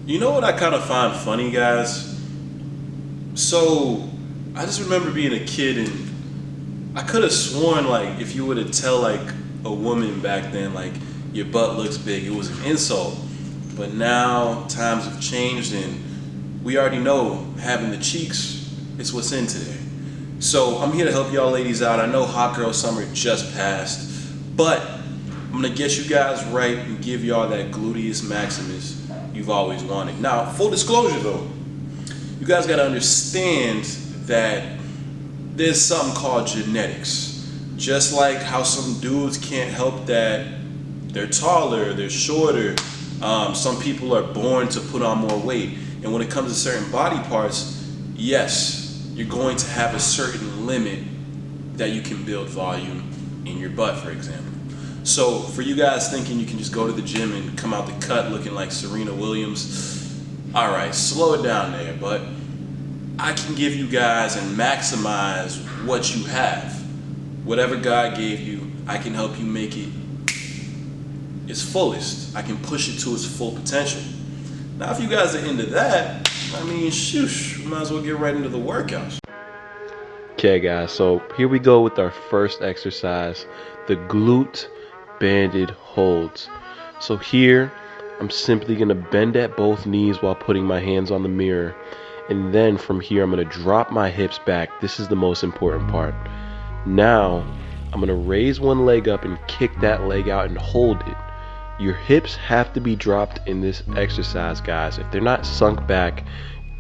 You know what I kind of find funny, guys? So, I just remember being a kid and I could have sworn, like, if you were to tell, like, a woman back then, like, your butt looks big, it was an insult. But now times have changed and we already know having the cheeks is what's in today. So, I'm here to help y'all ladies out. I know Hot Girl Summer just passed, but I'm gonna get you guys right and give y'all that gluteus maximus you've always wanted. Now, full disclosure though, you guys gotta understand that there's something called genetics. Just like how some dudes can't help that they're taller, they're shorter, some people are born to put on more weight. And when it comes to certain body parts, yes, you're going to have a certain limit that you can build volume in your butt, for example. So for you guys thinking you can just go to the gym and come out the cut looking like Serena Williams, all right, slow it down there. But I can give you guys and maximize what you have. Whatever God gave you, I can help you make it its fullest. I can push it to its full potential. Now, if you guys are into that, I mean, shoosh, we might as well get right into the workouts. Okay guys, so here we go with our first exercise, the glute banded holds. So here, I'm simply going to bend at both knees while putting my hands on the mirror. And then from here, I'm going to drop my hips back. This is the most important part. Now, I'm going to raise one leg up and kick that leg out and hold it. Your hips have to be dropped in this exercise, guys. If they're not sunk back,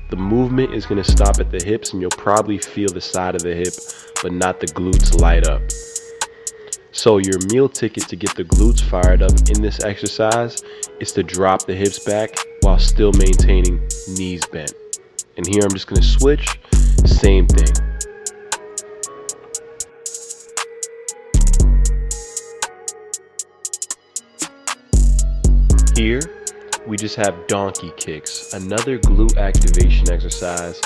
the movement is going to stop at the hips and you'll probably feel the side of the hip, but not the glutes light up. So your meal ticket to get the glutes fired up in this exercise is to drop the hips back while still maintaining knees bent. And here I'm just going to switch, same thing. Here, we just have donkey kicks, another glute activation exercise.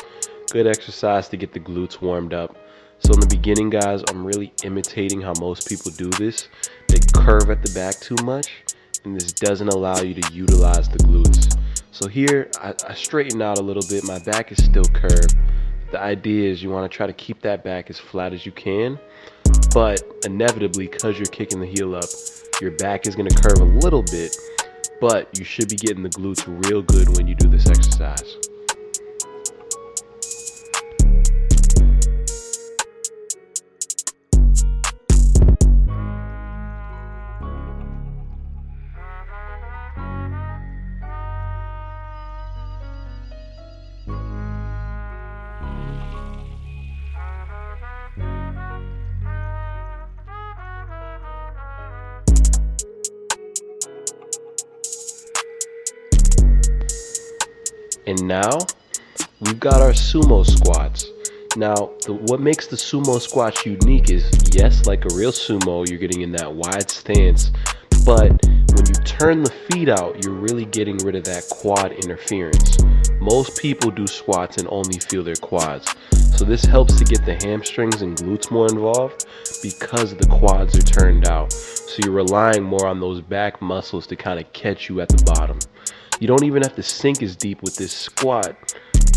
Good exercise to get the glutes warmed up. So in the beginning, guys, I'm really imitating how most people do this. They curve at the back too much, and this doesn't allow you to utilize the glutes. So here, I straighten out a little bit. My back is still curved. The idea is you want to try to keep that back as flat as you can, but inevitably, because you're kicking the heel up, your back is going to curve a little bit, but you should be getting the glutes real good when you do this exercise. And now, we've got our sumo squats. Now, what makes the sumo squats unique is, yes, like a real sumo, you're getting in that wide stance, but when you turn the feet out, you're really getting rid of that quad interference. Most people do squats and only feel their quads. So this helps to get the hamstrings and glutes more involved because the quads are turned out. So you're relying more on those back muscles to kind of catch you at the bottom. You don't even have to sink as deep with this squat,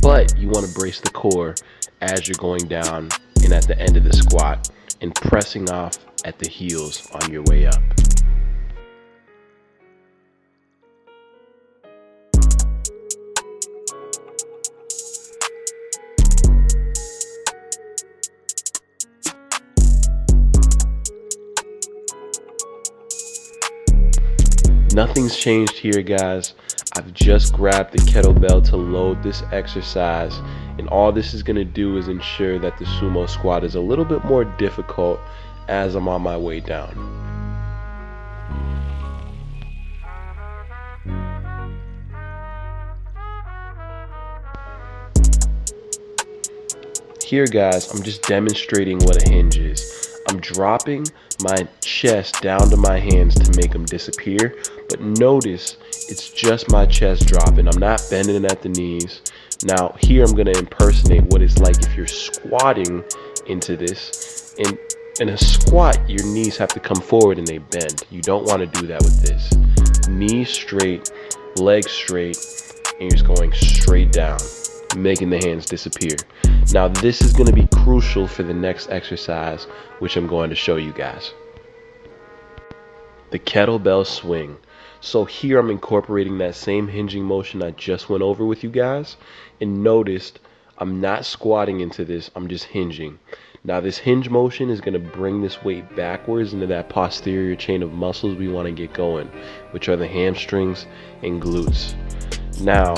but you want to brace the core as you're going down and at the end of the squat and pressing off at the heels on your way up. Nothing's changed here, guys. I've just grabbed the kettlebell to load this exercise, and all this is going to do is ensure that the sumo squat is a little bit more difficult as I'm on my way down. Here, guys, I'm just demonstrating what a hinge is. I'm dropping my chest down to my hands to make them disappear, but notice it's just my chest dropping. I'm not bending at the knees. Now here I'm going to impersonate what it's like if you're squatting into this. And in a squat, your knees have to come forward and they bend. You don't want to do that with this. Knees straight, legs straight, and you're just going straight down, making the hands disappear. Now this is going to be crucial for the next exercise, which I'm going to show you guys. The kettlebell swing. So here I'm incorporating that same hinging motion I just went over with you guys, and noticed I'm not squatting into this, I'm just hinging. Now this hinge motion is going to bring this weight backwards into that posterior chain of muscles we want to get going, which are the hamstrings and glutes. Now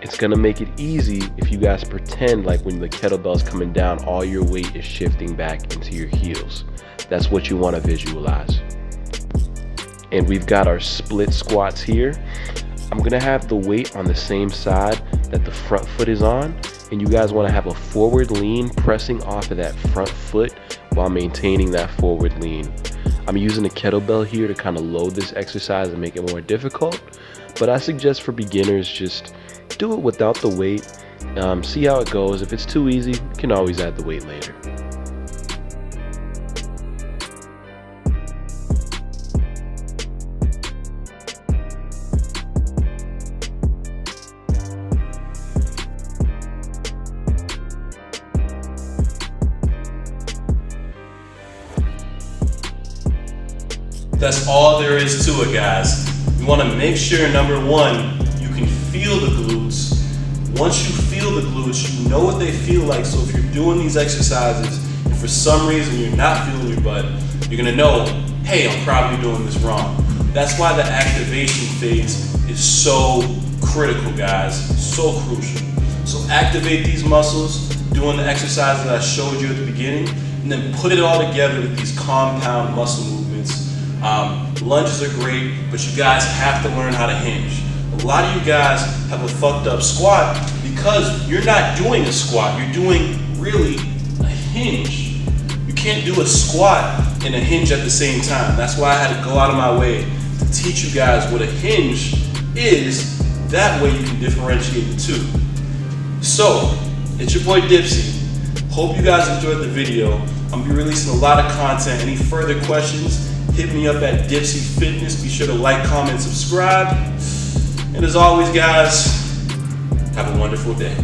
it's going to make it easy if you guys pretend like when the kettlebell's coming down, all your weight is shifting back into your heels. That's what you want to visualize. And we've got our split squats here. I'm going to have the weight on the same side that the front foot is on, and you guys want to have a forward lean pressing off of that front foot while maintaining that forward lean. I'm using a kettlebell here to kind of load this exercise and make it more difficult, but I suggest for beginners just do it without the weight. See how it goes. If it's too easy, you can always add the weight later. That's all there is to it, guys. You want to make sure, number one, you can feel the glutes. Once you feel the glutes, you know what they feel like. So if you're doing these exercises and for some reason you're not feeling your butt, you're gonna know, hey, I'm probably doing this wrong. That's why the activation phase is so critical, guys, so crucial. So activate these muscles, doing the exercises that I showed you at the beginning, and then put it all together with these compound muscle movements. Lunges are great, but you guys have to learn how to hinge. A lot of you guys have a fucked up squat because you're not doing a squat, you're doing really a hinge. You can't do a squat and a hinge at the same time. That's why I had to go out of my way to teach you guys what a hinge is. That way you can differentiate the two. So, it's your boy Dipsey. Hope you guys enjoyed the video. I'm gonna be releasing a lot of content. Any further questions, hit me up at Dipsey Fitness. Be sure to like, comment, subscribe. And as always, guys, have a wonderful day.